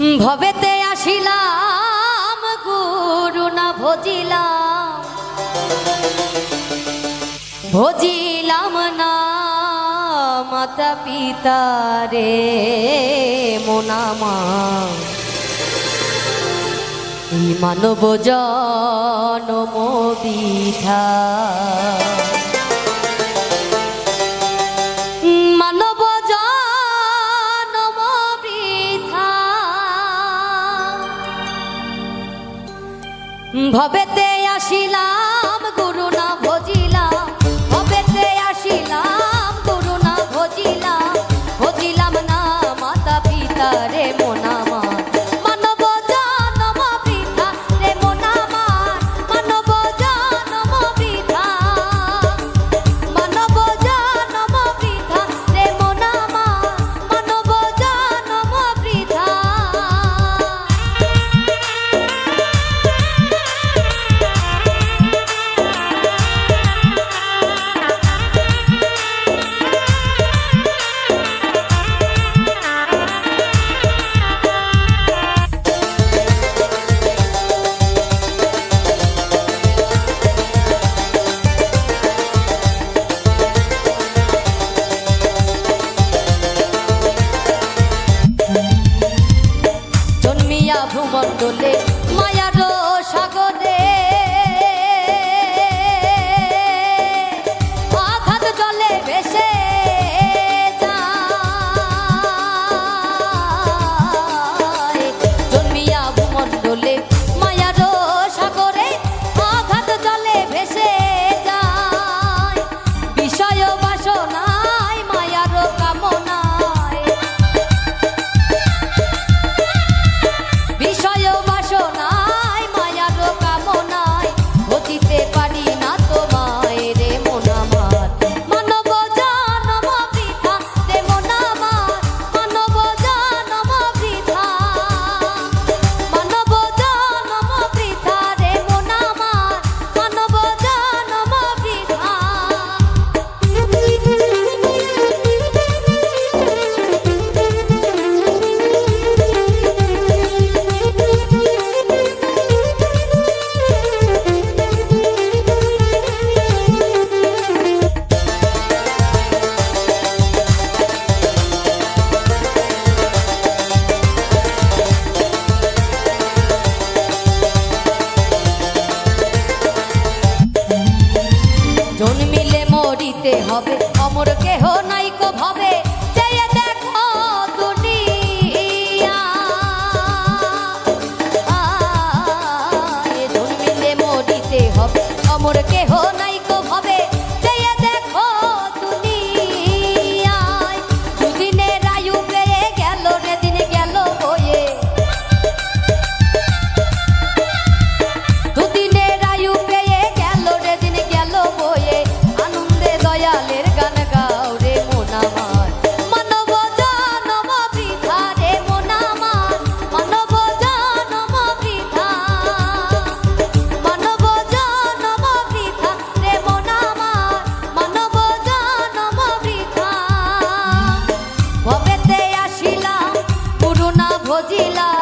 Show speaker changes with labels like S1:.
S1: ভবেতে আসিলাম গুরু না ভজিলাম, ভজিলাম না মাতা পিতা রে মোনামা। এই মানব জনম বৃথা, মানব জনম বৃথা। ভবেতে আসিলাম গুরু না ভজিলাম, ভবেতে আসিলাম গুরু না ভজিলাম, ভজিলাম না মাতা পিতা রে মোনামা। ভূমণ্ডলে মায়ার সাগরে আঘাত জলে ভেসে যায়, জন্মিয়া ভূমণ্ডলে মায়ার সাগরে আঘাত জলে ভেসে যায়। বিষয় বাসনায় মায়ার কামনায়, বিষয় বাসনায় মায়ার কামনায় বুঝিতে পারি না তোমায় রে মন আমার। মানব জনম বৃথা রে মন আমার, মানব জনম বৃথা, মানব জনম বৃথা রে মন আমার, মানব জনম বৃথা। জন্মিলে মরিতে হবে, অমর কেহ নাইকো ভবে, চেয়ে দেখো দুনিয়া। জন্মিলে মরিতে হবে, অমর কেহ নাইকো ভবে, চেয়ে দেখো দুনিয়ায়। দুদিনের আয়ু পেয়ে গেল রে দিন গেল বয়ে, দুদিনের আয়ু পেয়ে গেল রে দিন গেল বয়ে। আনন্দে দয়ালের গান গাও রে মন আমার, মানব জনম বৃথা রে মন আমার, মানব জনম বৃথা, মানব জনম বৃথা রে মন আমার, মানব জনম বৃথা। ভবেতে আসিলাম গুরু না ভজিলাম,